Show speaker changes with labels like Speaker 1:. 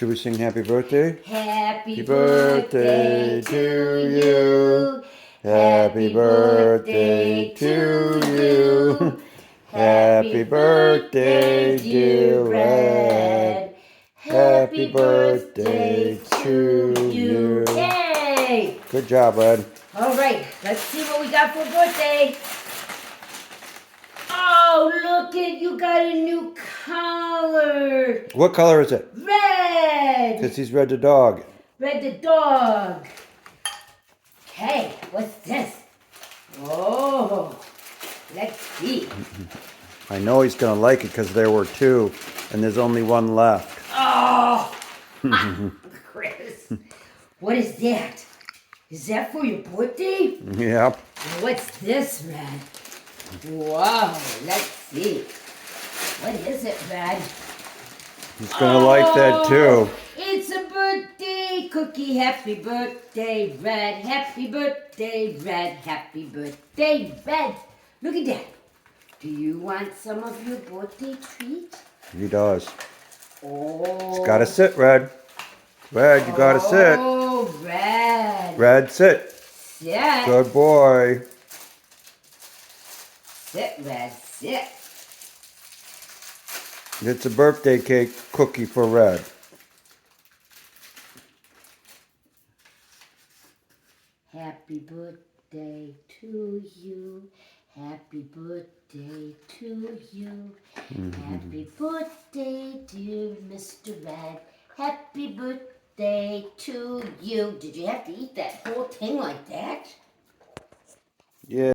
Speaker 1: Should we sing happy birthday?
Speaker 2: Happy birthday to you. Happy birthday to you. Happy birthday, dear Red. Happy birthday to you. Yay!
Speaker 1: Good job, Red.
Speaker 2: All right, let's see what we got for birthday. Oh, look it, you got a new color.
Speaker 1: What color is it?
Speaker 2: Red.
Speaker 1: Because he's Red the dog.
Speaker 2: Red the dog. Okay, what's this? Oh, let's see.
Speaker 1: I know he's going to like it because there were two and there's only one left.
Speaker 2: Oh, Chris. What is that? Is that for your birthday?
Speaker 1: Yep.
Speaker 2: What's this, Red? Whoa, let's see. What is it, Red?
Speaker 1: He's going to like that too.
Speaker 2: It's a birthday cookie. Happy birthday, Red. Happy birthday, Red. Happy birthday, Red. Look at that. Do you want some of your birthday treat?
Speaker 1: He does.
Speaker 2: Oh.
Speaker 1: He's got to sit, Red. Red, you got to sit.
Speaker 2: Oh, Red.
Speaker 1: Red, sit.
Speaker 2: Sit.
Speaker 1: Good boy.
Speaker 2: Sit, Red. Sit.
Speaker 1: It's a birthday cake cookie for Red.
Speaker 2: Happy birthday to you. Happy birthday to you. Happy birthday, dear Mr. Red. Happy birthday to you. Did you have to eat that whole thing like that?
Speaker 1: Yeah.